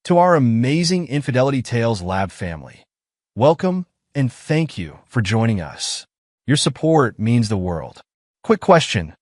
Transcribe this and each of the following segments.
to our amazing Infidelity Tales Lab family. Welcome and thank you for joining us. Your support means the world. Quick question.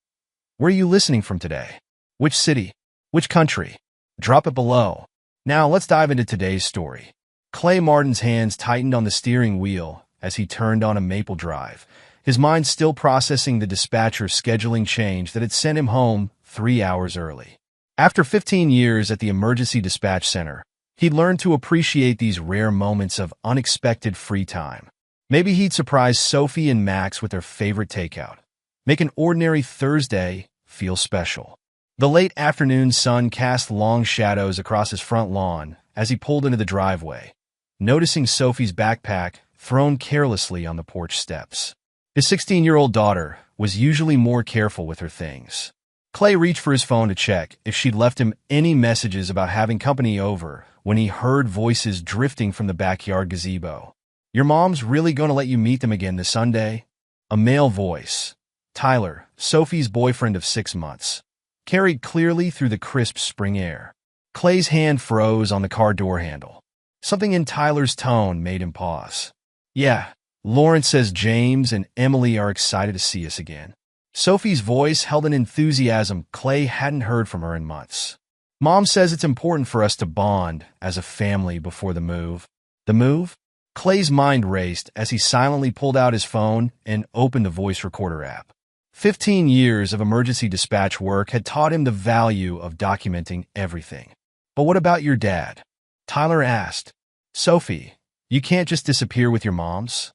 Where are you listening from today? Which city? Which country? Drop it below. Now let's dive into today's story. Clay Martin's hands tightened on the steering wheel as he turned on a Maple Drive, his mind still processing the dispatcher's scheduling change that had sent him home 3 hours early. After 15 years at the Emergency Dispatch Center, he'd learned to appreciate these rare moments of unexpected free time. Maybe he'd surprise Sophie and Max with their favorite takeout, make an ordinary Thursday feel special. The late afternoon sun cast long shadows across his front lawn as he pulled into the driveway, noticing Sophie's backpack thrown carelessly on the porch steps. His 16-year-old daughter was usually more careful with her things. Clay reached for his phone to check if she'd left him any messages about having company over when he heard voices drifting from the backyard gazebo. "Your mom's really going to let you meet them again this Sunday?" A male voice, Tyler, Sophie's boyfriend of 6 months, carried clearly through the crisp spring air. Clay's hand froze on the car door handle. Something in Tyler's tone made him pause. "Yeah, Lawrence says James and Emily are excited to see us again." Sophie's voice held an enthusiasm Clay hadn't heard from her in months. "Mom says it's important for us to bond as a family before the move." The move? Clay's mind raced as he silently pulled out his phone and opened the voice recorder app. 15 years of emergency dispatch work had taught him the value of documenting everything. "But what about your dad?" Tyler asked. "Sophie, you can't just disappear with your moms.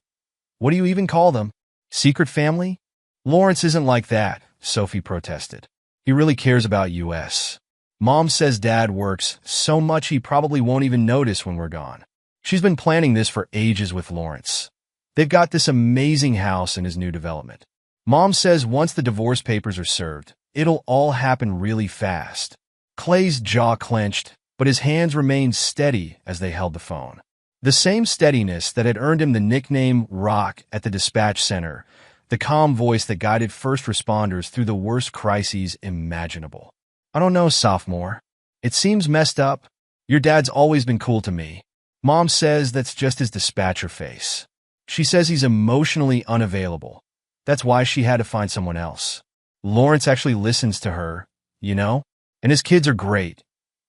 What do you even call them? Secret family?" "Lawrence isn't like that," Sophie protested. "He really cares about us. Mom says Dad works so much he probably won't even notice when we're gone. She's been planning this for ages with Lawrence. They've got this amazing house in his new development. Mom says once the divorce papers are served, it'll all happen really fast." Clay's jaw clenched, but his hands remained steady as they held the phone. The same steadiness that had earned him the nickname Rock at the dispatch center, the calm voice that guided first responders through the worst crises imaginable. "I don't know, sophomore. It seems messed up. Your dad's always been cool to me. Mom says that's just his dispatcher face. She says he's emotionally unavailable. That's why she had to find someone else. Lawrence actually listens to her, you know? And his kids are great.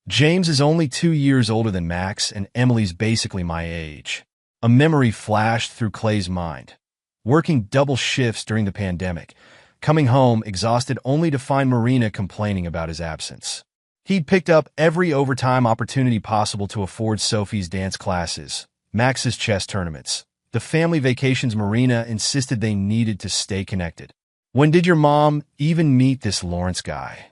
James is only 2 years older than Max, and Emily's basically my age." A memory flashed through Clay's mind. Working double shifts during the pandemic, coming home exhausted only to find Marina complaining about his absence. He'd picked up every overtime opportunity possible to afford Sophie's dance classes, Max's chess tournaments, the family vacations. Marina insisted they needed to stay connected. "When did your mom even meet this Lawrence guy?"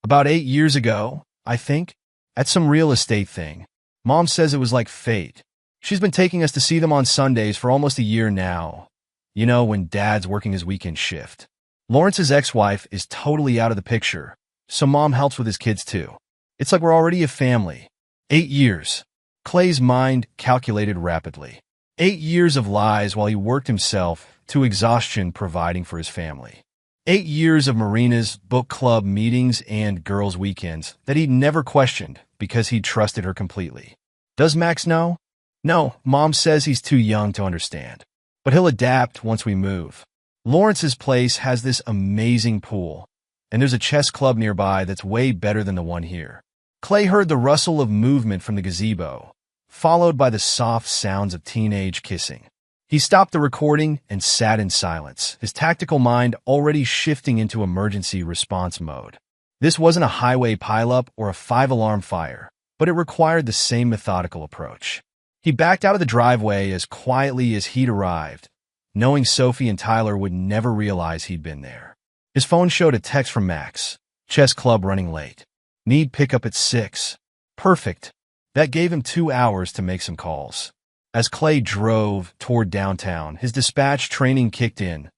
"About 8 years ago, I think. At some real estate thing. Mom says it was like fate. She's been taking us to see them on Sundays for almost a year now. You know, when Dad's working his weekend shift. Lawrence's ex-wife is totally out of the picture, so Mom helps with his kids too. It's like we're already a family." 8 years. Clay's mind calculated rapidly. 8 years of lies while he worked himself to exhaustion providing for his family. 8 years of Marina's book club meetings and girls' weekends that he'd never questioned because he'd trusted her completely. "Does Max know?" "No, Mom says he's too young to understand. But he'll adapt once we move. Lawrence's place has this amazing pool, and there's a chess club nearby that's way better than the one here." Clay heard the rustle of movement from the gazebo, followed by the soft sounds of teenage kissing. He stopped the recording and sat in silence, his tactical mind already shifting into emergency response mode. This wasn't a highway pileup or a 5-alarm fire, but it required the same methodical approach. He backed out of the driveway as quietly as he'd arrived, knowing Sophie and Tyler would never realize he'd been there. His phone showed a text from Max. "Chess club running late. Need pickup at 6. Perfect. That gave him 2 hours to make some calls. As Clay drove toward downtown, his dispatch training kicked in.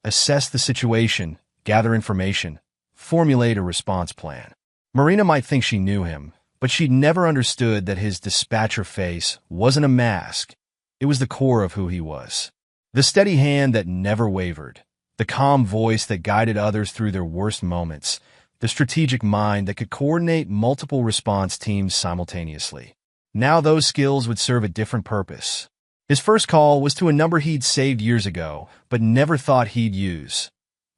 Assess the situation, gather information, formulate a response plan. Marina might think she knew him, but she'd never understood that his dispatcher face wasn't a mask. It was the core of who he was. The steady hand that never wavered, the calm voice that guided others through their worst moments, the strategic mind that could coordinate multiple response teams simultaneously. Now those skills would serve a different purpose. His first call was to a number he'd saved years ago, but never thought he'd use.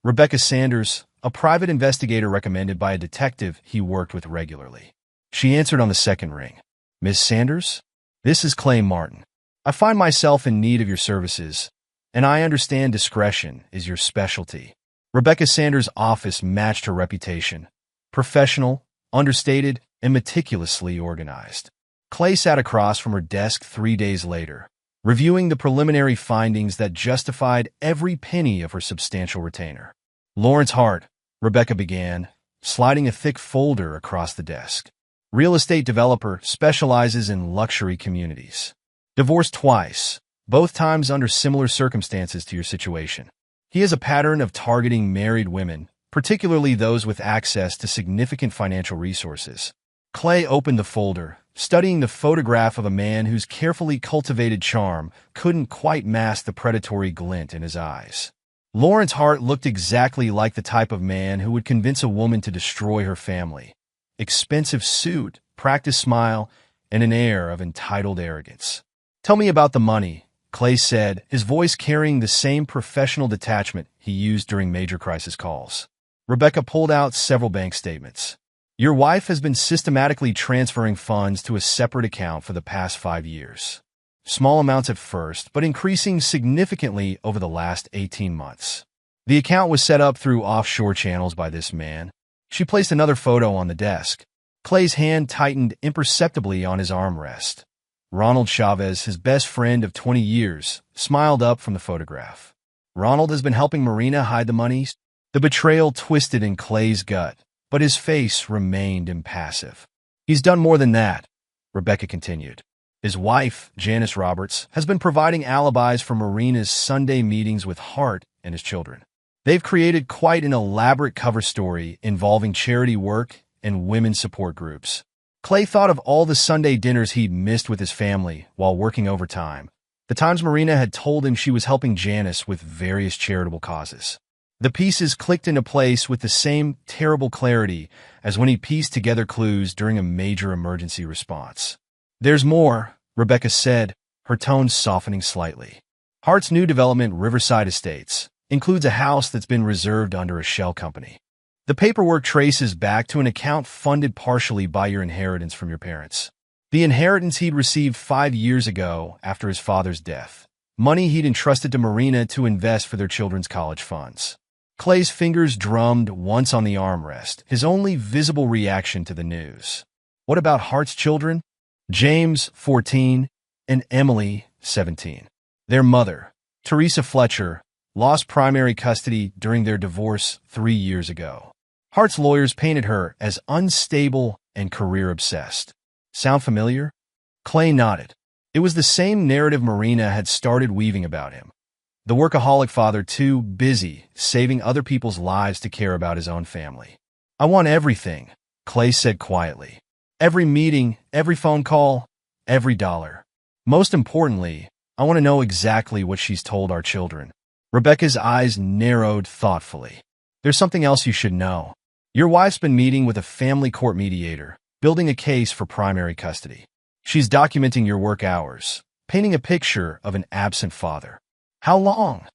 Rebecca Sanders, a private investigator recommended by a detective he worked with regularly. She answered on the second ring. "Miss Sanders? This is Clay Martin. I find myself in need of your services, and I understand discretion is your specialty." Rebecca Sanders' office matched her reputation. Professional, understated, and meticulously organized. Clay sat across from her desk 3 days later, reviewing the preliminary findings that justified every penny of her substantial retainer. "Lawrence Hart," Rebecca began, sliding a thick folder across the desk. "Real estate developer, specializes in luxury communities. Divorced twice, both times under similar circumstances to your situation. He has a pattern of targeting married women, particularly those with access to significant financial resources." Clay opened the folder, studying the photograph of a man whose carefully cultivated charm couldn't quite mask the predatory glint in his eyes. Lawrence Hart looked exactly like the type of man who would convince a woman to destroy her family. Expensive suit, practiced smile, and an air of entitled arrogance. "Tell me about the money," Clay said, his voice carrying the same professional detachment he used during major crisis calls. Rebecca pulled out several bank statements. "Your wife has been systematically transferring funds to a separate account for the past 5 years. Small amounts at first, but increasing significantly over the last 18 months. The account was set up through offshore channels by this man." She placed another photo on the desk. Clay's hand tightened imperceptibly on his armrest. Ronald Chavez, his best friend of 20 years, smiled up from the photograph. "Ronald has been helping Marina hide the money?" The betrayal twisted in Clay's gut, but his face remained impassive. "He's done more than that," Rebecca continued. "His wife, Janice Roberts, has been providing alibis for Marina's Sunday meetings with Hart and his children. They've created quite an elaborate cover story involving charity work and women's support groups." Clay thought of all the Sunday dinners he'd missed with his family while working overtime, the times Marina had told him she was helping Janice with various charitable causes. The pieces clicked into place with the same terrible clarity as when he pieced together clues during a major emergency response. "There's more," Rebecca said, her tone softening slightly. "Hart's new development, Riverside Estates, includes a house that's been reserved under a shell company. The paperwork traces back to an account funded partially by your inheritance from your parents. The inheritance he'd received 5 years ago after his father's death. Money he'd entrusted to Marina to invest for their children's college funds." Clay's fingers drummed once on the armrest, his only visible reaction to the news. "What about Hart's children?" "James, 14, and Emily, 17. Their mother, Teresa Fletcher, lost primary custody during their divorce 3 years ago. Hart's lawyers painted her as unstable and career-obsessed." "Sound familiar?" Clay nodded. It was the same narrative Marina had started weaving about him. The workaholic father too busy saving other people's lives to care about his own family. "I want everything," Clay said quietly. "Every meeting, every phone call, every dollar. Most importantly, I want to know exactly what she's told our children." Rebecca's eyes narrowed thoughtfully. "There's something else you should know. Your wife's been meeting with a family court mediator, building a case for primary custody. She's documenting your work hours, painting a picture of an absent father." "How long?"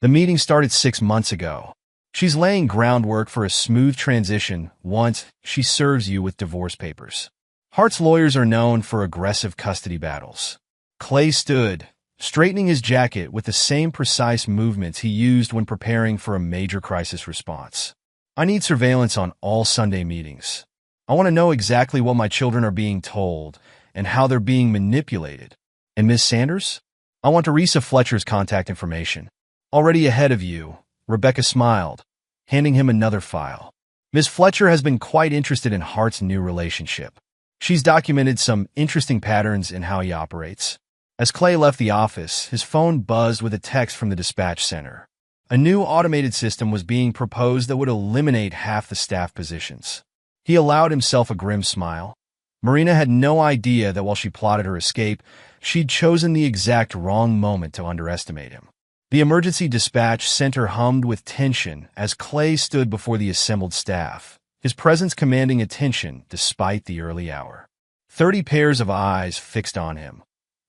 "The meeting started 6 months ago. She's laying groundwork for a smooth transition once she serves you with divorce papers." Hart's lawyers are known for aggressive custody battles. Clay stood, straightening his jacket with the same precise movements he used when preparing for a major crisis response. "I need surveillance on all Sunday meetings. I want to know exactly what my children are being told and how they're being manipulated. And Miss Sanders? I want Teresa Fletcher's contact information." "Already ahead of you," Rebecca smiled, handing him another file. "Miss Fletcher has been quite interested in Hart's new relationship. She's documented some interesting patterns in how he operates." As Clay left the office, his phone buzzed with a text from the dispatch center. A new automated system was being proposed that would eliminate half the staff positions. He allowed himself a grim smile. Marina had no idea that while she plotted her escape, she'd chosen the exact wrong moment to underestimate him. The emergency dispatch center hummed with tension as Clay stood before the assembled staff, his presence commanding attention despite the early hour. 30 pairs of eyes fixed on him,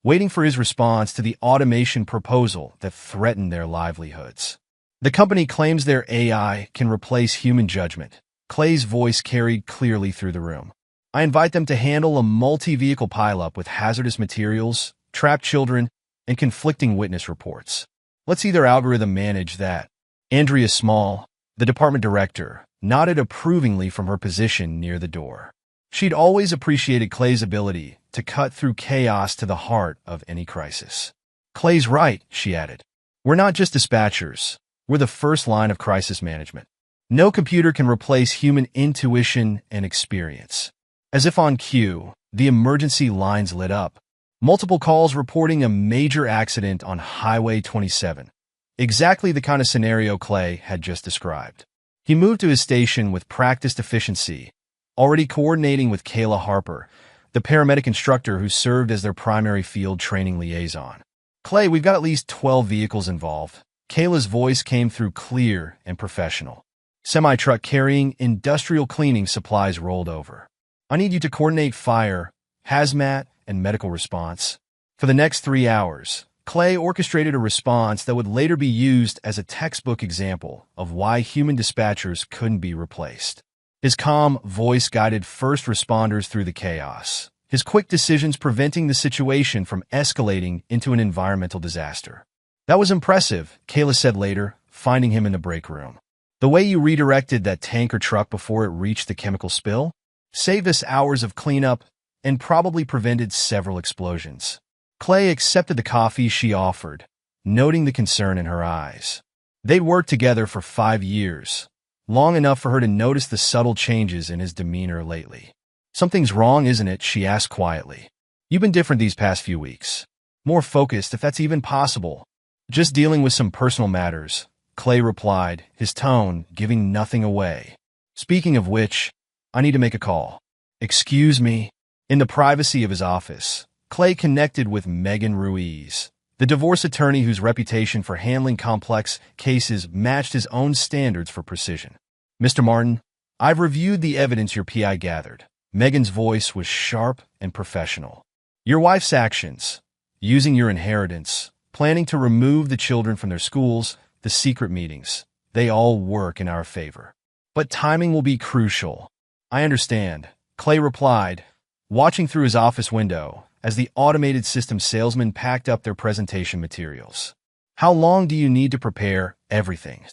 waiting for his response to the automation proposal that threatened their livelihoods. The company claims their AI can replace human judgment. Clay's voice carried clearly through the room. I invite them to handle a multi-vehicle pileup with hazardous materials, trapped children, and conflicting witness reports. Let's see their algorithm manage that. Andrea Small, the department director, nodded approvingly from her position near the door. She'd always appreciated Clay's ability to cut through chaos to the heart of any crisis. Clay's right, she added. We're not just dispatchers. We're the first line of crisis management. No computer can replace human intuition and experience. As if on cue, the emergency lines lit up. Multiple calls reporting a major accident on Highway 27. Exactly the kind of scenario Clay had just described. He moved to his station with practiced efficiency, already coordinating with Kayla Harper, the paramedic instructor who served as their primary field training liaison. Clay, we've got at least 12 vehicles involved. Kayla's voice came through clear and professional. Semi-truck carrying industrial cleaning supplies rolled over. I need you to coordinate fire, hazmat, and medical response. For the next 3 hours, Clay orchestrated a response that would later be used as a textbook example of why human dispatchers couldn't be replaced. His calm voice guided first responders through the chaos, his quick decisions preventing the situation from escalating into an environmental disaster. That was impressive, Kayla said later, finding him in the break room. The way you redirected that tanker truck before it reached the chemical spill saved us hours of cleanup and probably prevented several explosions. Clay accepted the coffee she offered, noting the concern in her eyes. They'd worked together for 5 years, long enough for her to notice the subtle changes in his demeanor lately. Something's wrong, isn't it? She asked quietly. You've been different these past few weeks. More focused, if that's even possible. Just dealing with some personal matters, Clay replied, his tone giving nothing away. Speaking of which, I need to make a call. Excuse me? In the privacy of his office, Clay connected with Megan Ruiz, the divorce attorney whose reputation for handling complex cases matched his own standards for precision. Mr. Martin, I've reviewed the evidence your PI gathered. Megan's voice was sharp and professional. Your wife's actions, using your inheritance, planning to remove the children from their schools, the secret meetings, they all work in our favor. But timing will be crucial. I understand, Clay replied, watching through his office window as the automated system salesman packed up their presentation materials. How long do you need to prepare everything?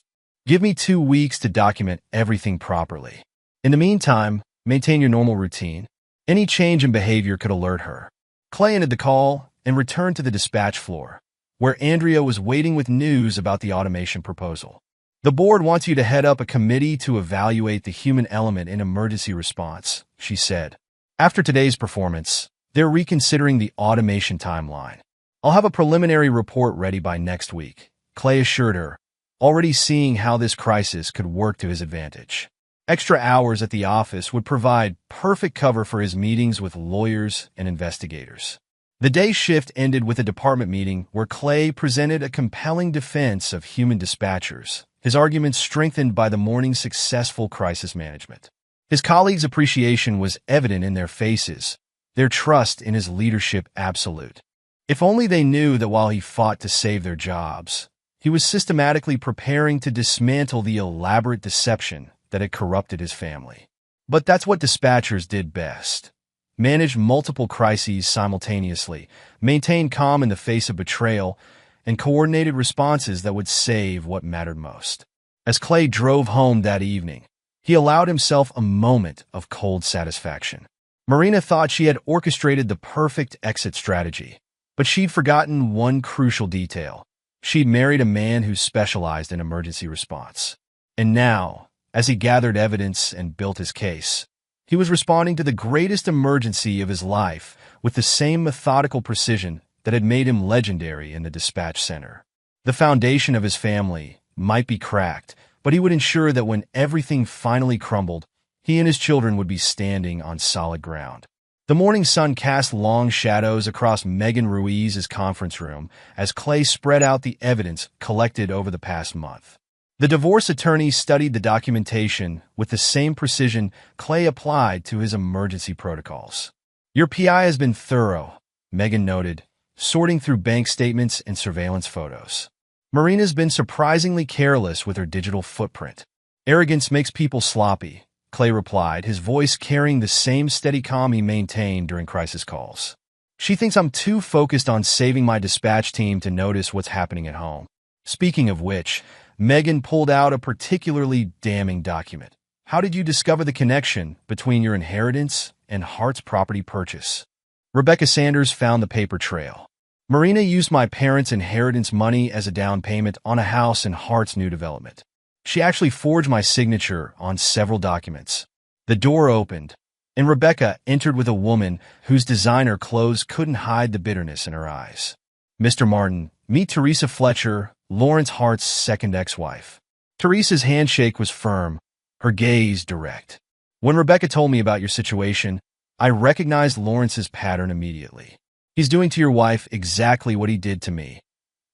Give me 2 weeks to document everything properly. In the meantime, maintain your normal routine. Any change in behavior could alert her. Clay ended the call and returned to the dispatch floor, where Andrea was waiting with news about the automation proposal. The board wants you to head up a committee to evaluate the human element in emergency response, she said. After today's performance, they're reconsidering the automation timeline. I'll have a preliminary report ready by next week, Clay assured her, already seeing how this crisis could work to his advantage. Extra hours at the office would provide perfect cover for his meetings with lawyers and investigators. The day shift ended with a department meeting where Clay presented a compelling defense of human dispatchers, his arguments strengthened by the morning's successful crisis management. His colleagues' appreciation was evident in their faces, their trust in his leadership absolute. If only they knew that while he fought to save their jobs, he was systematically preparing to dismantle the elaborate deception that had corrupted his family. But that's what dispatchers did best. Manage multiple crises simultaneously, maintain calm in the face of betrayal, and coordinated responses that would save what mattered most. As Clay drove home that evening, he allowed himself a moment of cold satisfaction. Marina thought she had orchestrated the perfect exit strategy, but she'd forgotten one crucial detail. She'd married a man who specialized in emergency response. And now, as he gathered evidence and built his case, he was responding to the greatest emergency of his life with the same methodical precision that had made him legendary in the dispatch center. The foundation of his family might be cracked, but he would ensure that when everything finally crumbled, he and his children would be standing on solid ground. The morning sun cast long shadows across Megan Ruiz's conference room as Clay spread out the evidence collected over the past month. The divorce attorney studied the documentation with the same precision Clay applied to his emergency protocols. Your PI has been thorough, Megan noted, sorting through bank statements and surveillance photos. Marina's been surprisingly careless with her digital footprint. Arrogance makes people sloppy, Clay replied, his voice carrying the same steady calm he maintained during crisis calls. She thinks I'm too focused on saving my dispatch team to notice what's happening at home. Speaking of which, Megan pulled out a particularly damning document. How did you discover the connection between your inheritance and Hart's property purchase? Rebecca Sanders found the paper trail. Marina used my parents' inheritance money as a down payment on a house in Hart's new development. She actually forged my signature on several documents. The door opened, and Rebecca entered with a woman whose designer clothes couldn't hide the bitterness in her eyes. Mr. Martin, meet Teresa Fletcher, Lawrence Hart's second ex-wife. Teresa's handshake was firm, her gaze direct. When Rebecca told me about your situation, I recognized Lawrence's pattern immediately. He's doing to your wife exactly what he did to me,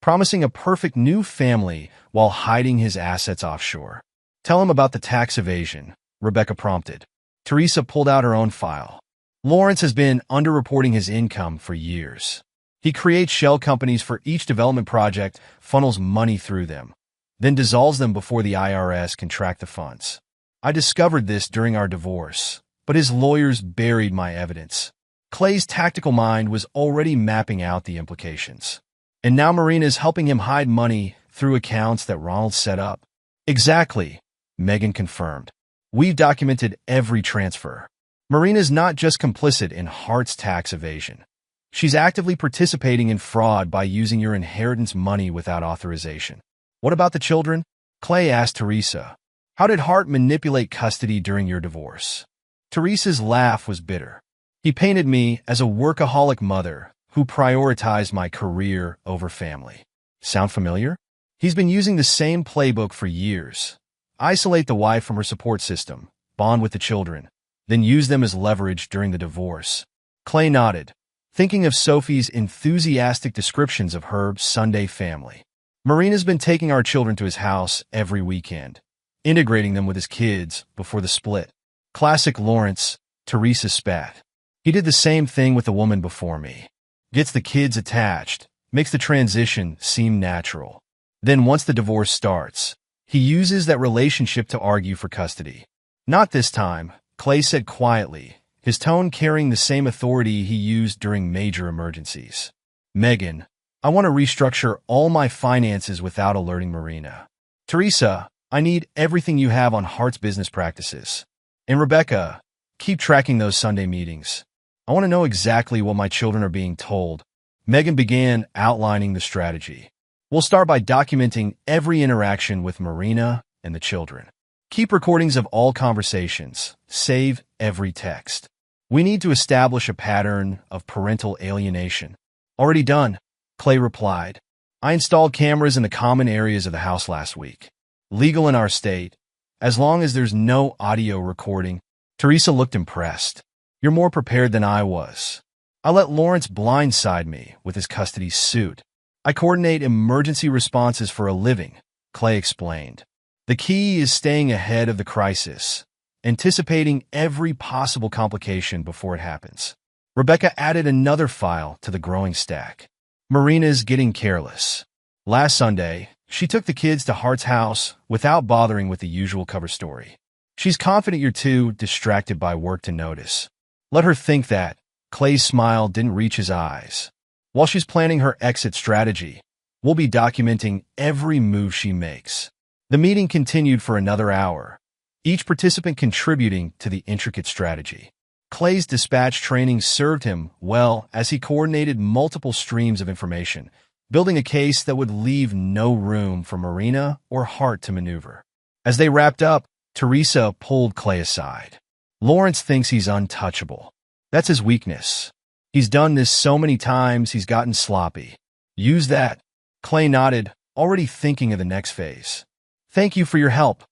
promising a perfect new family while hiding his assets offshore. Tell him about the tax evasion, Rebecca prompted. Teresa pulled out her own file. Lawrence has been underreporting his income for years. He creates shell companies for each development project, funnels money through them, then dissolves them before the IRS can track the funds. I discovered this during our divorce, but his lawyers buried my evidence. Clay's tactical mind was already mapping out the implications. And now Marina is helping him hide money through accounts that Ronald set up. Exactly, Megan confirmed. We've documented every transfer. Marina's not just complicit in Hart's tax evasion. She's actively participating in fraud by using your inheritance money without authorization. What about the children? Clay asked Teresa. How did Hart manipulate custody during your divorce? Teresa's laugh was bitter. He painted me as a workaholic mother who prioritized my career over family. Sound familiar? He's been using the same playbook for years. Isolate the wife from her support system, bond with the children, then use them as leverage during the divorce. Clay nodded, thinking of Sophie's enthusiastic descriptions of her Sunday family. Marina's been taking our children to his house every weekend, integrating them with his kids before the split. Classic Lawrence, Teresa spat. He did the same thing with the woman before me. Gets the kids attached, makes the transition seem natural. Then once the divorce starts, he uses that relationship to argue for custody. Not this time, Clay said quietly, his tone carrying the same authority he used during major emergencies. Megan, I want to restructure all my finances without alerting Marina. Teresa, I need everything you have on Hart's business practices. And Rebecca, keep tracking those Sunday meetings. I want to know exactly what my children are being told. Megan began outlining the strategy. We'll start by documenting every interaction with Marina and the children. Keep recordings of all conversations. Save every text. We need to establish a pattern of parental alienation. Already done, Clay replied. I installed cameras in the common areas of the house last week. Legal in our state, as long as there's no audio recording. Teresa looked impressed. You're more prepared than I was. I let Lawrence blindside me with his custody suit. I coordinate emergency responses for a living, Clay explained. The key is staying ahead of the crisis, anticipating every possible complication before it happens. Rebecca added another file to the growing stack. Marina's getting careless. Last Sunday, she took the kids to Hart's house without bothering with the usual cover story. She's confident you're too distracted by work to notice. Let her think that. Clay's smile didn't reach his eyes. While she's planning her exit strategy, we'll be documenting every move she makes. The meeting continued for another hour, each participant contributing to the intricate strategy. Clay's dispatch training served him well as he coordinated multiple streams of information, building a case that would leave no room for Marina or Hart to maneuver. As they wrapped up, Teresa pulled Clay aside. Lawrence thinks he's untouchable. That's his weakness. He's done this so many times he's gotten sloppy. Use that. Clay nodded, already thinking of the next phase. Thank you for your help,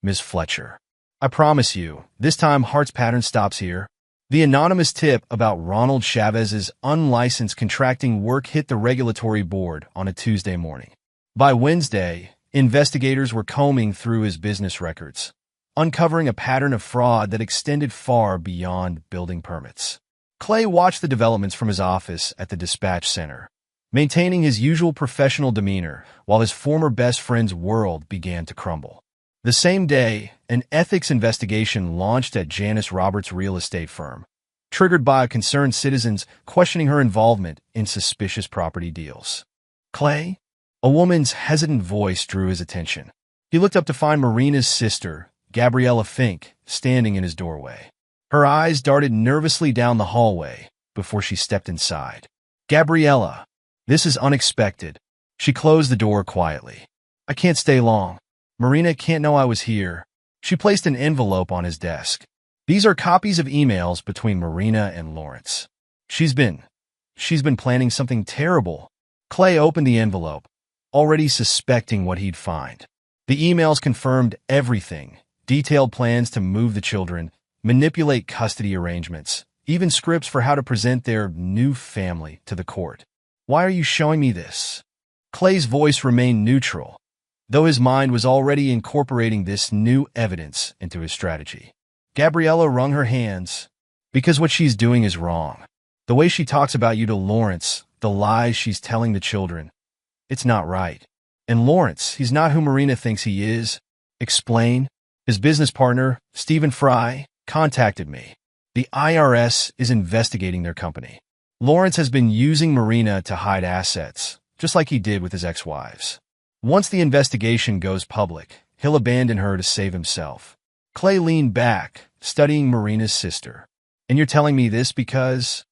Ms. Fletcher. I promise you, this time Hart's pattern stops here. The anonymous tip about Ronald Chavez's unlicensed contracting work hit the regulatory board on a Tuesday morning. By Wednesday, investigators were combing through his business records, uncovering a pattern of fraud that extended far beyond building permits. Clay watched the developments from his office at the dispatch center, maintaining his usual professional demeanor while his former best friend's world began to crumble. The same day, an ethics investigation launched at Janice Roberts' real estate firm, triggered by concerned citizens questioning her involvement in suspicious property deals. Clay? A woman's hesitant voice drew his attention. He looked up to find Marina's sister, Gabriella Fink, standing in his doorway. Her eyes darted nervously down the hallway before she stepped inside. Gabriella, this is unexpected. She closed the door quietly. I can't stay long. Marina can't know I was here. She placed an envelope on his desk. These are copies of emails between Marina and Lawrence. She's been planning something terrible. Clay opened the envelope, already suspecting what he'd find. The emails confirmed everything: detailed plans to move the children, manipulate custody arrangements, even scripts for how to present their new family to the court. Why are you showing me this? Clay's voice remained neutral, though his mind was already incorporating this new evidence into his strategy. Gabriella wrung her hands. Because what she's doing is wrong. The way she talks about you to Lawrence, the lies she's telling the children, it's not right. And Lawrence, he's not who Marina thinks he is. Explain. His business partner, Stephen Fry, contacted me. The IRS is investigating their company. Lawrence has been using Marina to hide assets, just like he did with his ex-wives. Once the investigation goes public, he'll abandon her to save himself. Clay leaned back, studying Marina's sister. And you're telling me this because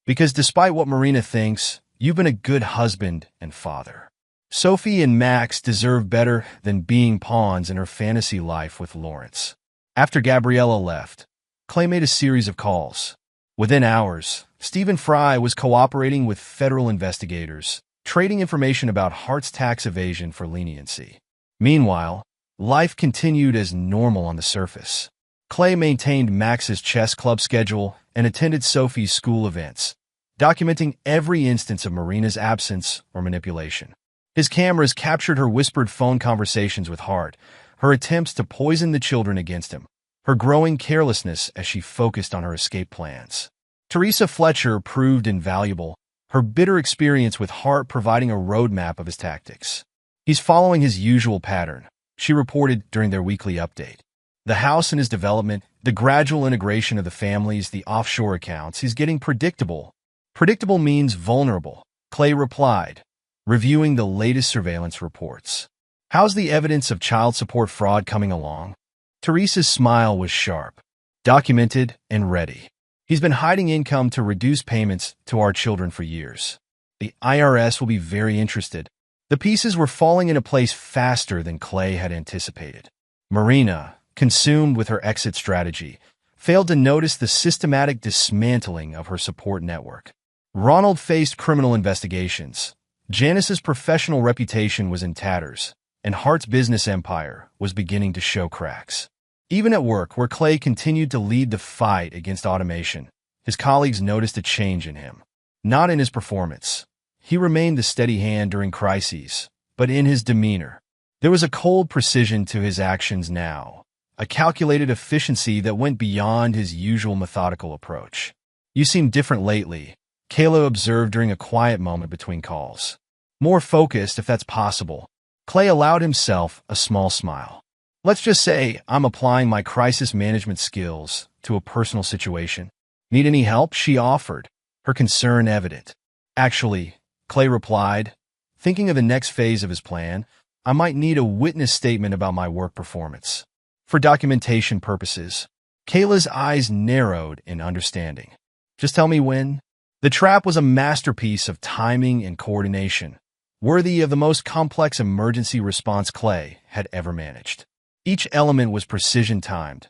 despite what Marina thinks, you've been a good husband and father. Sophie and Max deserve better than being pawns in her fantasy life with Lawrence. After Gabriella left, Clay made a series of calls. Within hours, Stephen Fry was cooperating with federal investigators, trading information about Hart's tax evasion for leniency. Meanwhile, life continued as normal on the surface. Clay maintained Max's chess club schedule and attended Sophie's school events, documenting every instance of Marina's absence or manipulation. His cameras captured her whispered phone conversations with Hart, her attempts to poison the children against him, her growing carelessness as she focused on her escape plans. Teresa Fletcher proved invaluable, her bitter experience with Hart providing a roadmap of his tactics. He's following his usual pattern, she reported during their weekly update. The house and his development, the gradual integration of the families, the offshore accounts, he's getting predictable. Predictable means vulnerable, Clay replied, reviewing the latest surveillance reports. How's the evidence of child support fraud coming along? Teresa's smile was sharp. Documented and ready. He's been hiding income to reduce payments to our children for years. The IRS will be very interested. The pieces were falling into place faster than Clay had anticipated. Marina, consumed with her exit strategy, failed to notice the systematic dismantling of her support network. Ronald faced criminal investigations. Janice's professional reputation was in tatters, and Hart's business empire was beginning to show cracks. Even at work, where Clay continued to lead the fight against automation, his colleagues noticed a change in him. Not in his performance. He remained the steady hand during crises, but in his demeanor. There was a cold precision to his actions now, a calculated efficiency that went beyond his usual methodical approach. You seem different lately, Kayla observed during a quiet moment between calls. More focused, if that's possible. Clay allowed himself a small smile. Let's just say I'm applying my crisis management skills to a personal situation. Need any help? She offered, her concern evident. Actually, Clay replied, thinking of the next phase of his plan, I might need a witness statement about my work performance. For documentation purposes. Kayla's eyes narrowed in understanding. Just tell me when. The trap was a masterpiece of timing and coordination, worthy of the most complex emergency response Clay had ever managed. Each element was precision-timed.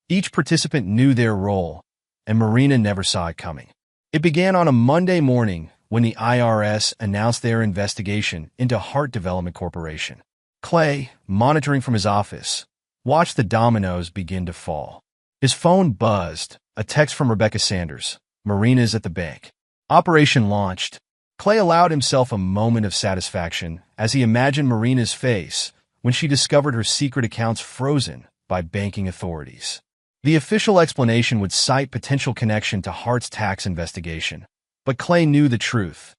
Each participant knew their role, and Marina never saw it coming. It began on a Monday morning when the IRS announced their investigation into Hart Development Corporation. Clay, monitoring from his office, watched the dominoes begin to fall. His phone buzzed, a text from Rebecca Sanders. Marina's at the bank. Operation launched. Clay allowed himself a moment of satisfaction as he imagined Marina's face when she discovered her secret accounts frozen by banking authorities. The official explanation would cite potential connection to Hart's tax investigation, but Clay knew the truth.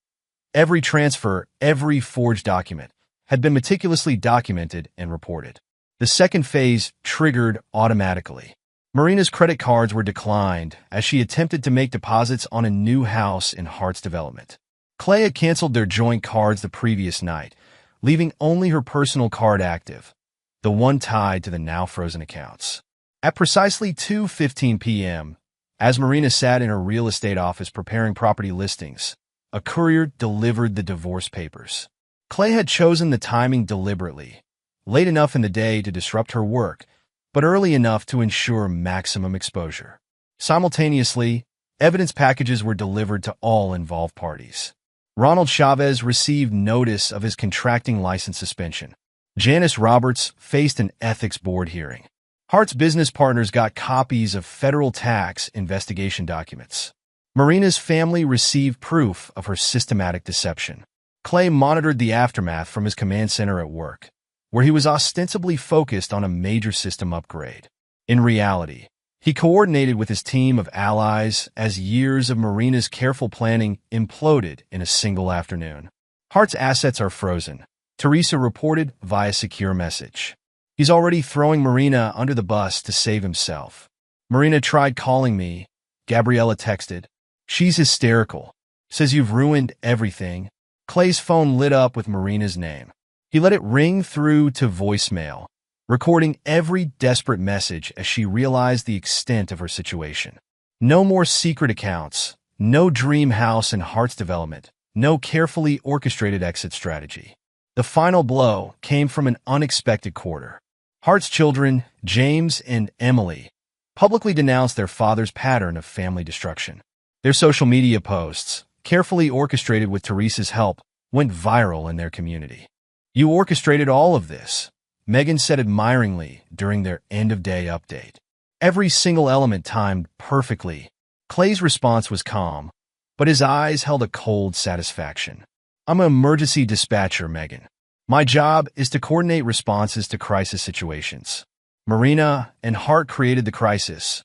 Every transfer, every forged document, had been meticulously documented and reported. The second phase triggered automatically. Marina's credit cards were declined as she attempted to make deposits on a new house in Hart's development. Clay had canceled their joint cards the previous night, leaving only her personal card active, the one tied to the now-frozen accounts. At precisely 2:15 p.m., as Marina sat in her real estate office preparing property listings, a courier delivered the divorce papers. Clay had chosen the timing deliberately, late enough in the day to disrupt her work, but early enough to ensure maximum exposure. Simultaneously, evidence packages were delivered to all involved parties. Ronald Chavez received notice of his contracting license suspension. Janice Roberts faced an ethics board hearing. Hart's business partners got copies of federal tax investigation documents. Marina's family received proof of her systematic deception. Clay monitored the aftermath from his command center at work, where he was ostensibly focused on a major system upgrade. In reality, he coordinated with his team of allies as years of Marina's careful planning imploded in a single afternoon. Hart's assets are frozen, Teresa reported via secure message. He's already throwing Marina under the bus to save himself. Marina tried calling me, Gabriella texted. She's hysterical. Says you've ruined everything. Clay's phone lit up with Marina's name. He let it ring through to voicemail, recording every desperate message as she realized the extent of her situation. No more secret accounts, no dream house in Hart's development, no carefully orchestrated exit strategy. The final blow came from an unexpected quarter. Hart's children, James and Emily, publicly denounced their father's pattern of family destruction. Their social media posts, carefully orchestrated with Teresa's help, went viral in their community. You orchestrated all of this, Megan said admiringly during their end-of-day update. Every single element timed perfectly. Clay's response was calm, but his eyes held a cold satisfaction. I'm an emergency dispatcher, Megan. My job is to coordinate responses to crisis situations. Marina and Hart created the crisis.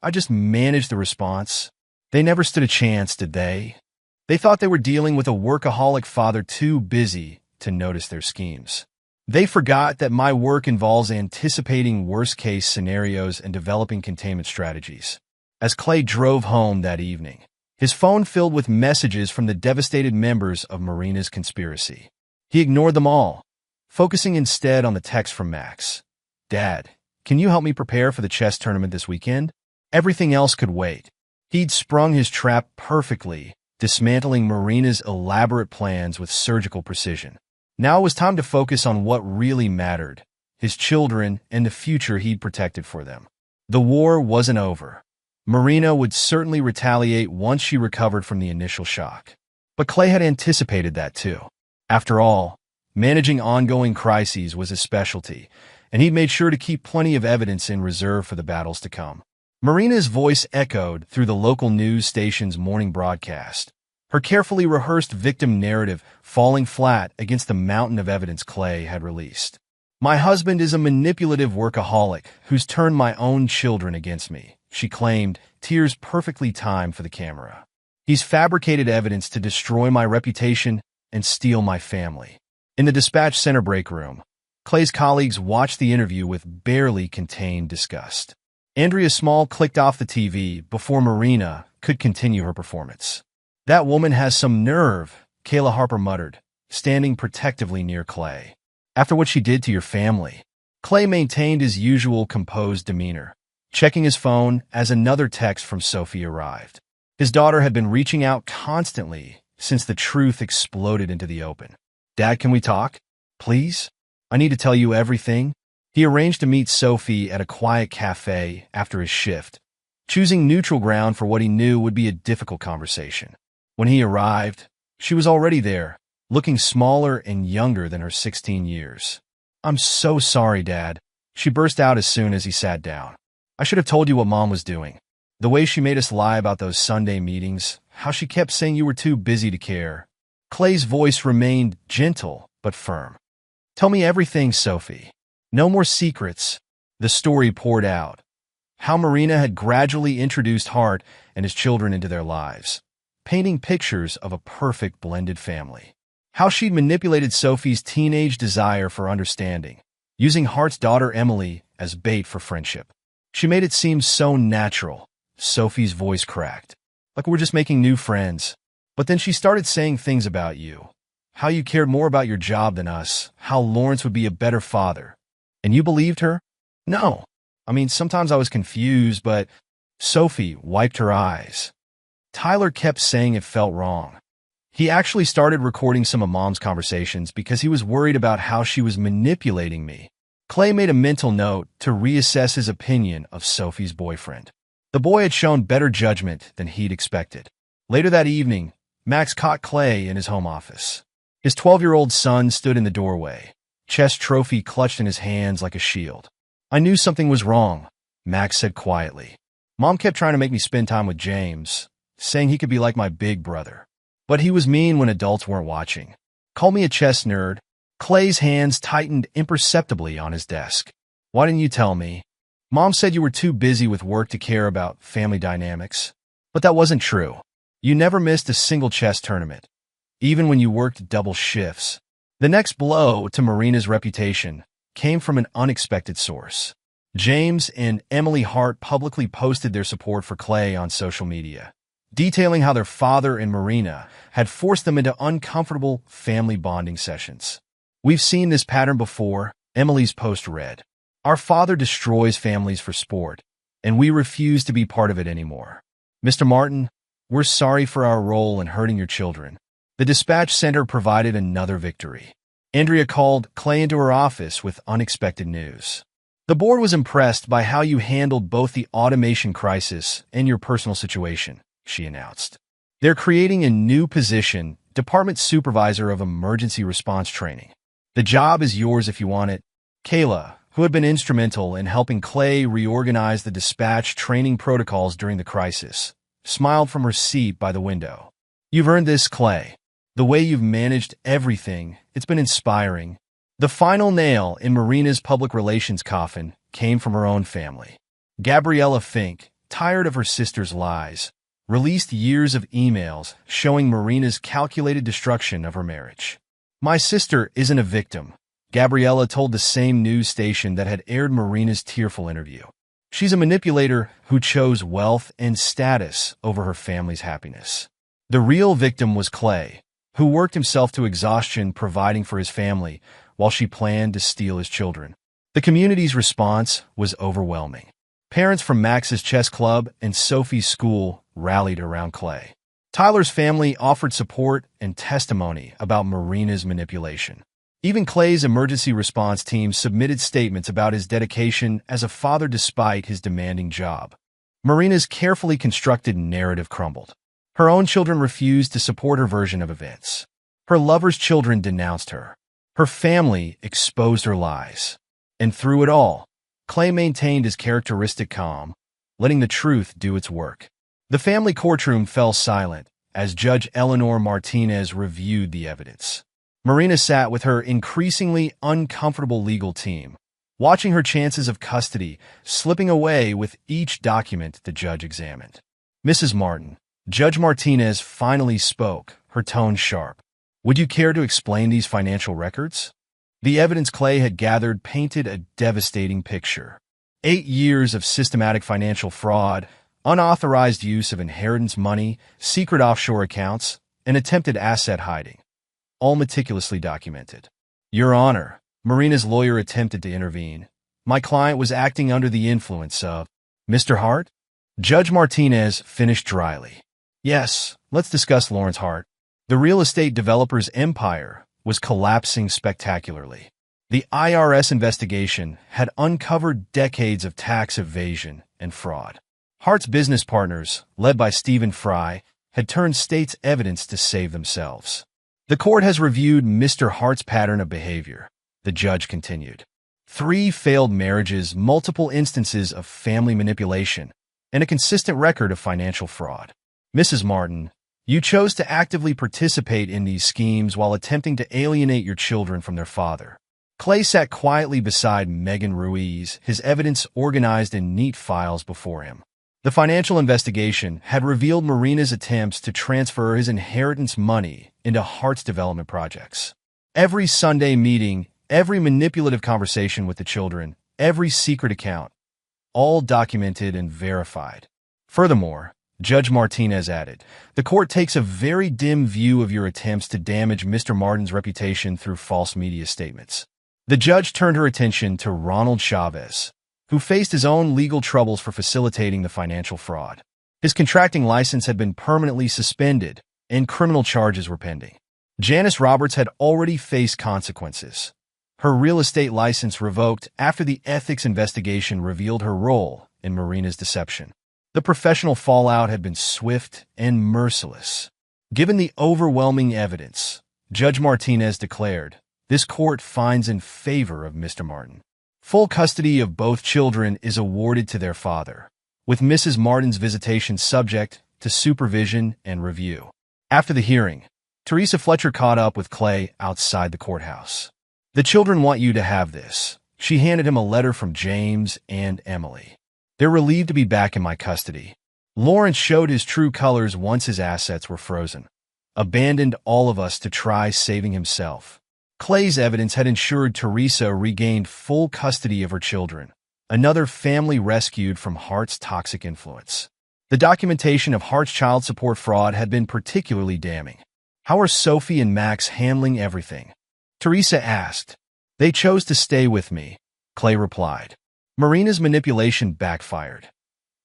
I just managed the response. They never stood a chance, did they? They thought they were dealing with a workaholic father too busy to notice their schemes. They forgot that my work involves anticipating worst-case scenarios and developing containment strategies. As Clay drove home that evening, his phone filled with messages from the devastated members of Marina's conspiracy. He ignored them all, focusing instead on the text from Max. Dad, can you help me prepare for the chess tournament this weekend? Everything else could wait. He'd sprung his trap perfectly, dismantling Marina's elaborate plans with surgical precision. Now it was time to focus on what really mattered, his children and the future he'd protected for them. The war wasn't over. Marina would certainly retaliate once she recovered from the initial shock. But Clay had anticipated that too. After all, managing ongoing crises was his specialty, and he'd made sure to keep plenty of evidence in reserve for the battles to come. Marina's voice echoed through the local news station's morning broadcast, her carefully rehearsed victim narrative falling flat against the mountain of evidence Clay had released. My husband is a manipulative workaholic who's turned my own children against me, she claimed, tears perfectly timed for the camera. He's fabricated evidence to destroy my reputation and steal my family. In the dispatch center break room, Clay's colleagues watched the interview with barely contained disgust. Andrea Small clicked off the TV before Marina could continue her performance. That woman has some nerve, Kayla Harper muttered, standing protectively near Clay. After what she did to your family. Clay maintained his usual composed demeanor, checking his phone as another text from Sophie arrived. His daughter had been reaching out constantly since the truth exploded into the open. Dad, can we talk? Please? I need to tell you everything. He arranged to meet Sophie at a quiet cafe after his shift, choosing neutral ground for what he knew would be a difficult conversation. When he arrived, she was already there, looking smaller and younger than her 16 years. I'm so sorry, Dad, she burst out as soon as he sat down. I should have told you what Mom was doing. The way she made us lie about those Sunday meetings, how she kept saying you were too busy to care. Clay's voice remained gentle but firm. Tell me everything, Sophie. No more secrets. The story poured out. how Marina had gradually introduced Hart and his children into their lives, painting pictures of a perfect blended family. How she'd manipulated Sophie's teenage desire for understanding, using Hart's daughter Emily as bait for friendship. She made it seem so natural. Sophie's voice cracked, like we're just making new friends. But then she started saying things about you, how you cared more about your job than us, how Lawrence would be a better father. And you believed her? No. I mean, sometimes I was confused, but Sophie wiped her eyes. Tyler kept saying it felt wrong. He actually started recording some of Mom's conversations because he was worried about how she was manipulating me. Clay made a mental note to reassess his opinion of Sophie's boyfriend. The boy had shown better judgment than he'd expected. Later that evening, Max caught Clay in his home office. His 12-year-old son stood in the doorway, chess trophy clutched in his hands like a shield. I knew something was wrong, Max said quietly. Mom kept trying to make me spend time with James, saying he could be like my big brother. But he was mean when adults weren't watching. Call me a chess nerd. Clay's hands tightened imperceptibly on his desk. Why didn't you tell me? Mom said you were too busy with work to care about family dynamics. But that wasn't true. You never missed a single chess tournament, even when you worked double shifts. The next blow to Marina's reputation came from an unexpected source. James and Emily Hart publicly posted their support for Clay on social media, detailing how their father and Marina had forced them into uncomfortable family bonding sessions. We've seen this pattern before, Emily's post read. Our father destroys families for sport, and we refuse to be part of it anymore. Mr. Martin, we're sorry for our role in hurting your children. The dispatch center provided another victory. Andrea called Clay into her office with unexpected news. The board was impressed by how you handled both the automation crisis and your personal situation, she announced. They're creating a new position, Department Supervisor of Emergency Response Training. The job is yours if you want it. Kayla, who had been instrumental in helping Clay reorganize the dispatch training protocols during the crisis, smiled from her seat by the window. You've earned this, Clay. The way you've managed everything, it's been inspiring. The final nail in Marina's public relations coffin came from her own family. Gabriella Fink, tired of her sister's lies, released years of emails showing Marina's calculated destruction of her marriage. My sister isn't a victim, Gabriella told the same news station that had aired Marina's tearful interview. She's a manipulator who chose wealth and status over her family's happiness. The real victim was Clay, who worked himself to exhaustion providing for his family while she planned to steal his children. The community's response was overwhelming. Parents from Max's chess club and Sophie's school rallied around Clay. Tyler's family offered support and testimony about Marina's manipulation. Even Clay's emergency response team submitted statements about his dedication as a father despite his demanding job. Marina's carefully constructed narrative crumbled. Her own children refused to support her version of events. Her lover's children denounced her. Her family exposed her lies. And through it all, Clay maintained his characteristic calm, letting the truth do its work. The family courtroom fell silent as Judge Eleanor Martinez reviewed the evidence. Marina sat with her increasingly uncomfortable legal team, watching her chances of custody slipping away with each document the judge examined. Mrs. Martin, Judge Martinez finally spoke, her tone sharp. Would you care to explain these financial records? The evidence Clay had gathered painted a devastating picture. 8 years of systematic financial fraud, unauthorized use of inheritance money, secret offshore accounts, and attempted asset hiding, all meticulously documented. Your Honor, Marina's lawyer attempted to intervene. My client was acting under the influence of Mr. Hart? Judge Martinez finished dryly. Yes, let's discuss Lawrence Hart. The real estate developer's empire was collapsing spectacularly. The IRS investigation had uncovered decades of tax evasion and fraud. Hart's business partners, led by Stephen Fry, had turned state's evidence to save themselves. The court has reviewed Mr. Hart's pattern of behavior, the judge continued. 3 failed marriages, multiple instances of family manipulation, and a consistent record of financial fraud. Mrs. Martin, you chose to actively participate in these schemes while attempting to alienate your children from their father. Clay sat quietly beside Megan Ruiz, his evidence organized in neat files before him. The financial investigation had revealed Marina's attempts to transfer his inheritance money into Hart's development projects. Every Sunday meeting, every manipulative conversation with the children, every secret account, all documented and verified. Furthermore, Judge Martinez added, the court takes a very dim view of your attempts to damage Mr. Martin's reputation through false media statements. The judge turned her attention to Ronald Chavez, who faced his own legal troubles for facilitating the financial fraud. His contracting license had been permanently suspended, and criminal charges were pending. Janice Roberts had already faced consequences. Her real estate license revoked after the ethics investigation revealed her role in Marina's deception. The professional fallout had been swift and merciless. Given the overwhelming evidence, Judge Martinez declared, this court finds in favor of Mr. Martin. Full custody of both children is awarded to their father, with Mrs. Martin's visitation subject to supervision and review. After the hearing, Teresa Fletcher caught up with Clay outside the courthouse. The children want you to have this. She handed him a letter from James and Emily. They're relieved to be back in my custody. Lawrence showed his true colors once his assets were frozen. Abandoned all of us to try saving himself. Clay's evidence had ensured Teresa regained full custody of her children, another family rescued from Hart's toxic influence. The documentation of Hart's child support fraud had been particularly damning. How are Sophie and Max handling everything? Teresa asked. They chose to stay with me, Clay replied. Marina's manipulation backfired.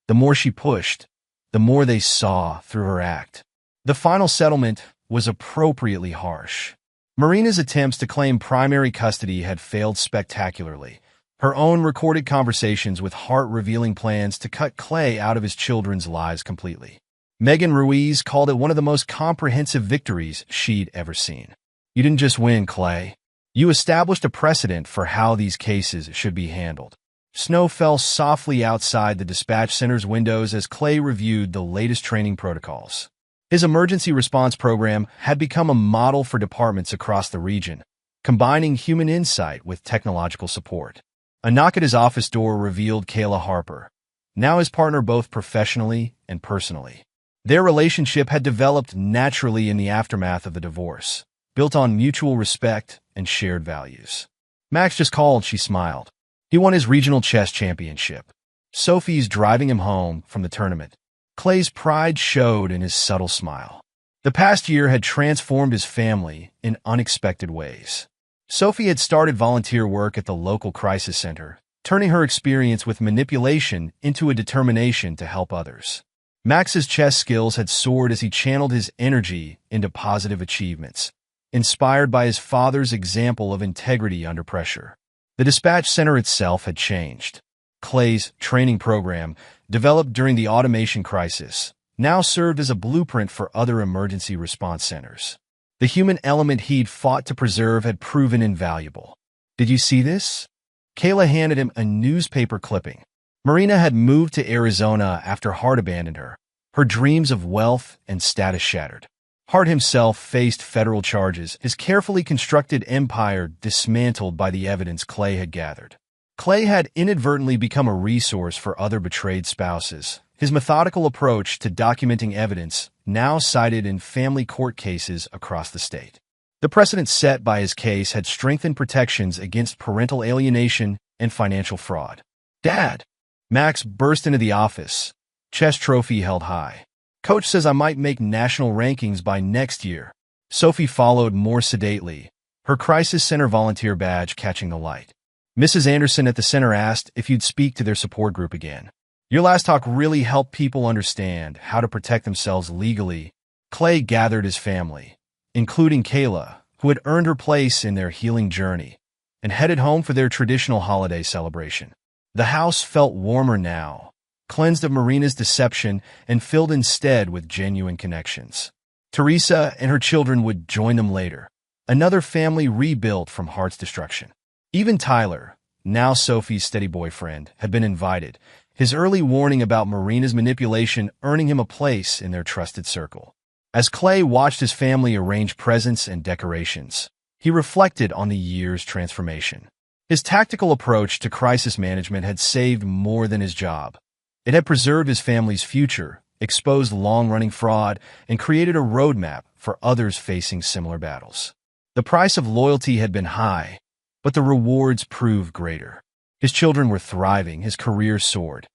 The more she pushed, the more they saw through her act. The final settlement was appropriately harsh. Marina's attempts to claim primary custody had failed spectacularly, her own recorded conversations with Hart revealing plans to cut Clay out of his children's lives completely. Megan Ruiz called it one of the most comprehensive victories she'd ever seen. You didn't just win, Clay. You established a precedent for how these cases should be handled. Snow fell softly outside the dispatch center's windows as Clay reviewed the latest training protocols. His emergency response program had become a model for departments across the region, combining human insight with technological support. A knock at his office door revealed Kayla Harper, now his partner both professionally and personally. Their relationship had developed naturally in the aftermath of the divorce, built on mutual respect and shared values. Max just called, she smiled. He won his regional chess championship. Sophie's driving him home from the tournament. Clay's pride showed in his subtle smile. The past year had transformed his family in unexpected ways. Sophie had started volunteer work at the local crisis center, turning her experience with manipulation into a determination to help others. Max's chess skills had soared as he channeled his energy into positive achievements, inspired by his father's example of integrity under pressure. The dispatch center itself had changed. Clay's training program, developed during the automation crisis, now served as a blueprint for other emergency response centers. The human element he'd fought to preserve had proven invaluable. Did you see this? Kayla handed him a newspaper clipping. Marina had moved to Arizona after Hart abandoned her, her dreams of wealth and status shattered. Hart himself faced federal charges, his carefully constructed empire dismantled by the evidence Clay had gathered. Clay had inadvertently become a resource for other betrayed spouses, his methodical approach to documenting evidence now cited in family court cases across the state. The precedent set by his case had strengthened protections against parental alienation and financial fraud. Dad! Max burst into the office, chess trophy held high. Coach says I might make national rankings by next year. Sophie followed more sedately, her crisis center volunteer badge catching the light. Mrs. Anderson at the center asked if you'd speak to their support group again. Your last talk really helped people understand how to protect themselves legally. Clay gathered his family, including Kayla, who had earned her place in their healing journey, and headed home for their traditional holiday celebration. The house felt warmer now, cleansed of Marina's deception and filled instead with genuine connections. Teresa and her children would join them later, another family rebuilt from Hart's destruction. Even Tyler, now Sophie's steady boyfriend, had been invited, his early warning about Marina's manipulation earning him a place in their trusted circle. As Clay watched his family arrange presents and decorations, He reflected on the year's transformation. His tactical approach to crisis management had saved more than his job. It had preserved his family's future, exposed long-running fraud, and created a roadmap for others facing similar battles. The price of loyalty had been high, but the rewards proved greater. His children were thriving, his career soared,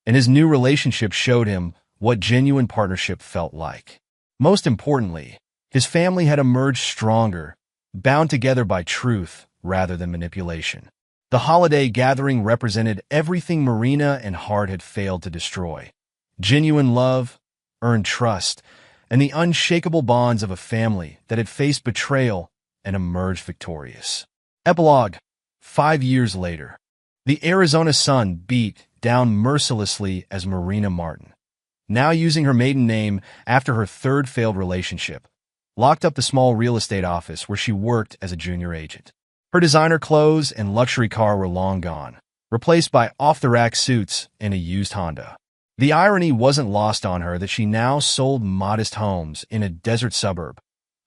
and his new relationship showed him what genuine partnership felt like. Most importantly, his family had emerged stronger, bound together by truth rather than manipulation. The holiday gathering represented everything Marina and Hart had failed to destroy: genuine love, earned trust, and the unshakable bonds of a family that had faced betrayal and emerged victorious. Epilogue. 5 years later, the Arizona sun beat down mercilessly as Marina Martin, now using her maiden name after her third failed relationship, locked up the small real estate office where she worked as a junior agent. Her designer clothes and luxury car were long gone, replaced by off-the-rack suits and a used Honda. The irony wasn't lost on her that she now sold modest homes in a desert suburb,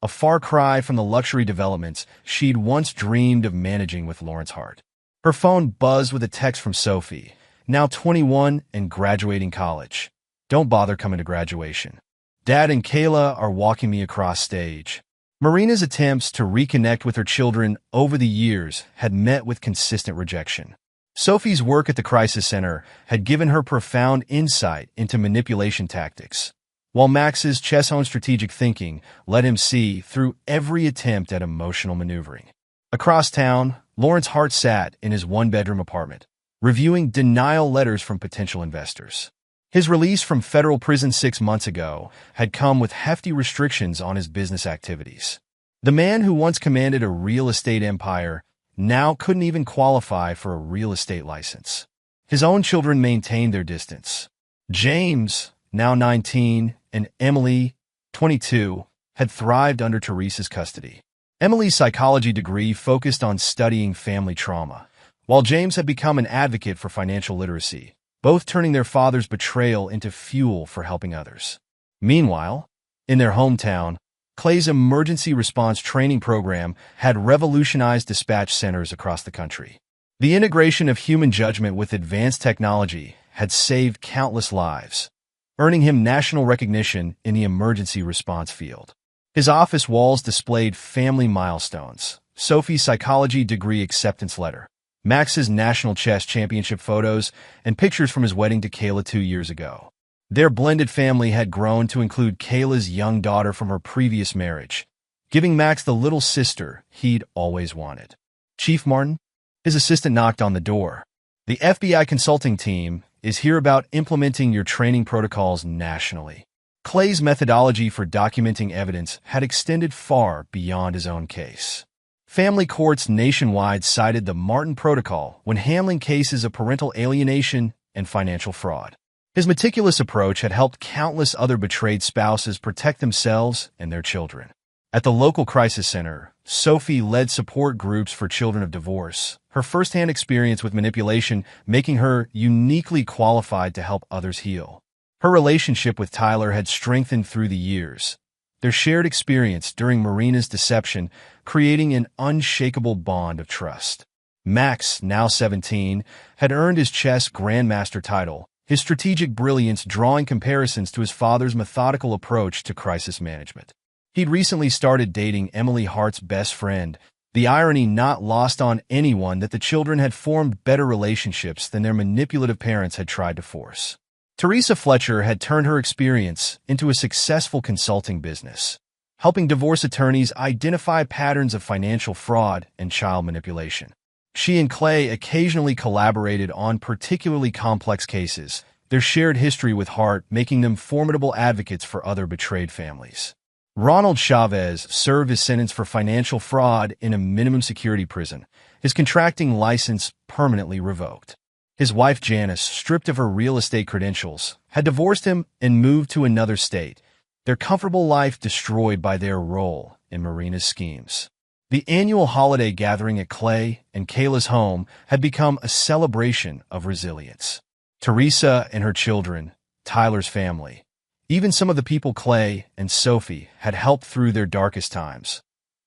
a far cry from the luxury developments she'd once dreamed of managing with Lawrence Hart. Her phone buzzed with a text from Sophie, now 21 and graduating college. "Don't bother coming to graduation. Dad and Kayla are walking me across stage." Marina's attempts to reconnect with her children over the years had met with consistent rejection. Sophie's work at the Crisis Center had given her profound insight into manipulation tactics, while Max's chess-honed strategic thinking let him see through every attempt at emotional maneuvering. Across town, Lawrence Hart sat in his one-bedroom apartment, reviewing denial letters from potential investors. His release from federal prison 6 months ago had come with hefty restrictions on his business activities. The man who once commanded a real estate empire now couldn't even qualify for a real estate license. His own children maintained their distance. James, now 19, and Emily, 22, had thrived under Teresa's custody. Emily's psychology degree focused on studying family trauma, while James had become an advocate for financial literacy, both turning their father's betrayal into fuel for helping others. Meanwhile, in their hometown, Clay's emergency response training program had revolutionized dispatch centers across the country. The integration of human judgment with advanced technology had saved countless lives, earning him national recognition in the emergency response field. His office walls displayed family milestones: Sophie's psychology degree acceptance letter, Max's national chess championship photos, and pictures from his wedding to Kayla 2 years ago. Their blended family had grown to include Kayla's young daughter from her previous marriage, giving Max the little sister he'd always wanted. "Chief Martin?" His assistant knocked on the door. "The FBI consulting team is here about implementing your training protocols nationally." Clay's methodology for documenting evidence had extended far beyond his own case. Family courts nationwide cited the Martin Protocol when handling cases of parental alienation and financial fraud. His meticulous approach had helped countless other betrayed spouses protect themselves and their children. At the local crisis center, Sophie led support groups for children of divorce, her firsthand experience with manipulation making her uniquely qualified to help others heal. Her relationship with Tyler had strengthened through the years, their shared experience during Marina's deception creating an unshakable bond of trust. Max, now 17, had earned his chess grandmaster title, his strategic brilliance drawing comparisons to his father's methodical approach to crisis management. He'd recently started dating Emily Hart's best friend, the irony not lost on anyone that the children had formed better relationships than their manipulative parents had tried to force. Teresa Fletcher had turned her experience into a successful consulting business, helping divorce attorneys identify patterns of financial fraud and child manipulation. She and Clay occasionally collaborated on particularly complex cases, their shared history with Hart making them formidable advocates for other betrayed families. Ronald Chavez served his sentence for financial fraud in a minimum security prison, his contracting license permanently revoked. His wife Janice, stripped of her real estate credentials, had divorced him and moved to another state, their comfortable life destroyed by their role in Marina's schemes. The annual holiday gathering at Clay and Kayla's home had become a celebration of resilience. Teresa and her children, Tyler's family, even some of the people Clay and Sophie had helped through their darkest times,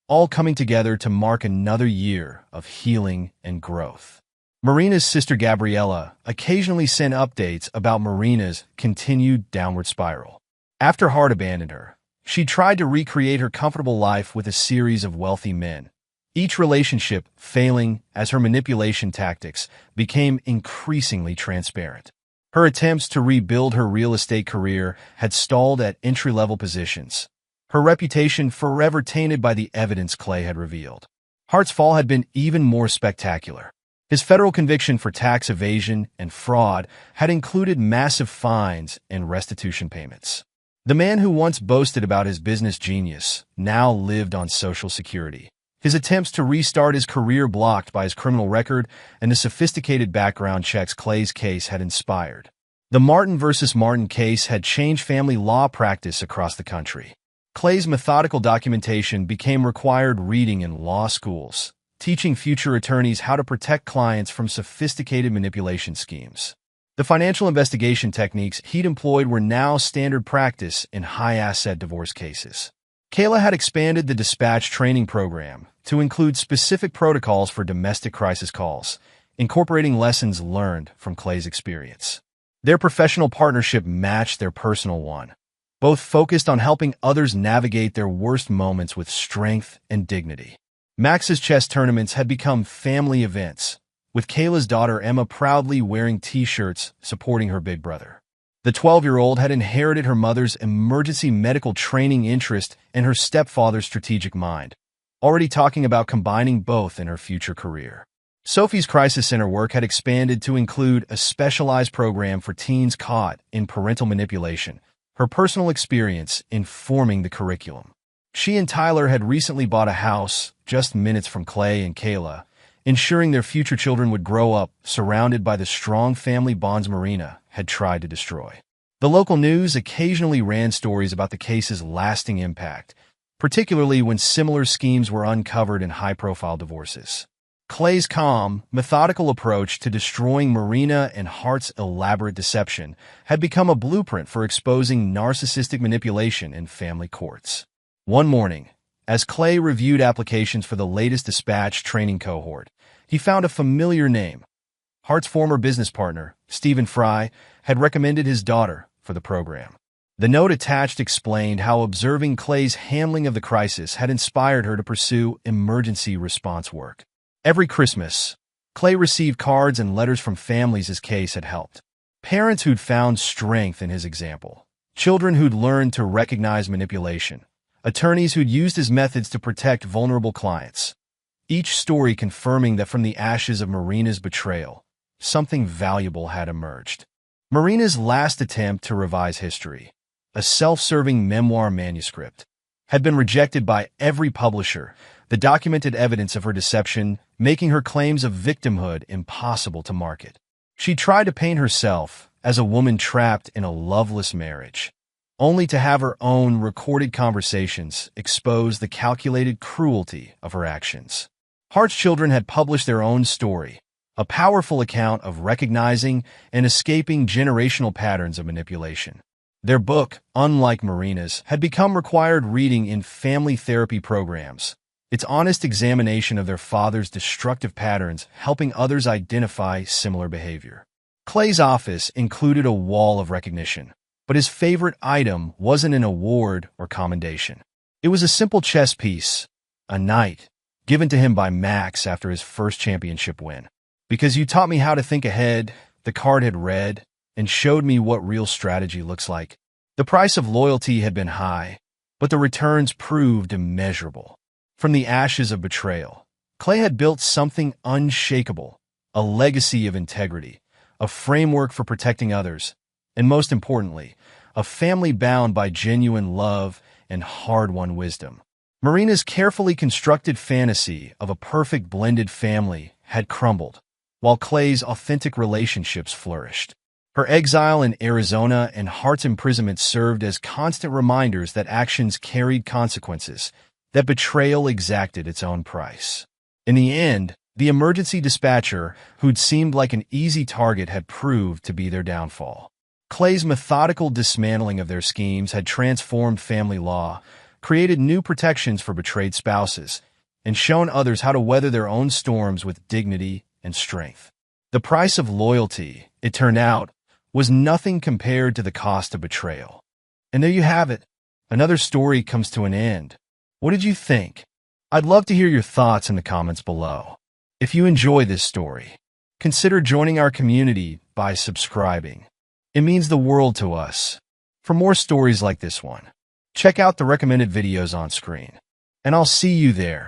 all coming together to mark another year of healing and growth. Marina's sister Gabriella occasionally sent updates about Marina's continued downward spiral. After Hart abandoned her, she tried to recreate her comfortable life with a series of wealthy men, each relationship failing as her manipulation tactics became increasingly transparent. Her attempts to rebuild her real estate career had stalled at entry-level positions, her reputation forever tainted by the evidence Clay had revealed. Hart's fall had been even more spectacular. His federal conviction for tax evasion and fraud had included massive fines and restitution payments. The man who once boasted about his business genius now lived on Social Security, his attempts to restart his career blocked by his criminal record and the sophisticated background checks Clay's case had inspired. The Martin versus Martin case had changed family law practice across the country. Clay's methodical documentation became required reading in law schools, teaching future attorneys how to protect clients from sophisticated manipulation schemes. The financial investigation techniques he'd employed were now standard practice in high-asset divorce cases. Kayla had expanded the dispatch training program to include specific protocols for domestic crisis calls, incorporating lessons learned from Clay's experience. Their professional partnership matched their personal one, both focused on helping others navigate their worst moments with strength and dignity. Max's chess tournaments had become family events, with Kayla's daughter Emma proudly wearing T-shirts supporting her big brother. The 12-year-old had inherited her mother's emergency medical training interest and her stepfather's strategic mind, already talking about combining both in her future career. Sophie's Crisis Center work had expanded to include a specialized program for teens caught in parental manipulation, her personal experience informing the curriculum. She and Tyler had recently bought a house just minutes from Clay and Kayla, ensuring their future children would grow up surrounded by the strong family bonds Marina had tried to destroy. The local news occasionally ran stories about the case's lasting impact, particularly when similar schemes were uncovered in high-profile divorces. Clay's calm, methodical approach to destroying Marina and Hart's elaborate deception had become a blueprint for exposing narcissistic manipulation in family courts. One morning, as Clay reviewed applications for the latest dispatch training cohort, he found a familiar name. Hart's former business partner, Stephen Fry, had recommended his daughter for the program. The note attached explained how observing Clay's handling of the crisis had inspired her to pursue emergency response work. Every Christmas, Clay received cards and letters from families his case had helped. Parents who'd found strength in his example, children who'd learned to recognize manipulation, attorneys who'd used his methods to protect vulnerable clients. Each story confirming that from the ashes of Marina's betrayal, something valuable had emerged. Marina's last attempt to revise history, a self-serving memoir manuscript, had been rejected by every publisher, the documented evidence of her deception making her claims of victimhood impossible to market. She tried to paint herself as a woman trapped in a loveless marriage, only to have her own recorded conversations expose the calculated cruelty of her actions. Hart's children had published their own story, a powerful account of recognizing and escaping generational patterns of manipulation. Their book, unlike Marina's, had become required reading in family therapy programs, its honest examination of their father's destructive patterns helping others identify similar behavior. Clay's office included a wall of recognition, but his favorite item wasn't an award or commendation. It was a simple chess piece, a knight, given to him by Max after his first championship win. "Because you taught me how to think ahead," the card had read, and showed me what real strategy looks like. The price of loyalty had been high, but the returns proved immeasurable. From the ashes of betrayal, Clay had built something unshakable, a legacy of integrity, a framework for protecting others, and most importantly, a family bound by genuine love and hard-won wisdom. Marina's carefully constructed fantasy of a perfect blended family had crumbled, while Clay's authentic relationships flourished. Her exile in Arizona and Hart's imprisonment served as constant reminders that actions carried consequences, that betrayal exacted its own price. In the end, the emergency dispatcher, who'd seemed like an easy target, had proved to be their downfall. Clay's methodical dismantling of their schemes had transformed family law, created new protections for betrayed spouses, and shown others how to weather their own storms with dignity and strength. The price of loyalty, it turned out, was nothing compared to the cost of betrayal. And there you have it. Another story comes to an end. What did you think? I'd love to hear your thoughts in the comments below. If you enjoy this story, consider joining our community by subscribing. It means the world to us. For more stories like this one, check out the recommended videos on screen. And I'll see you there.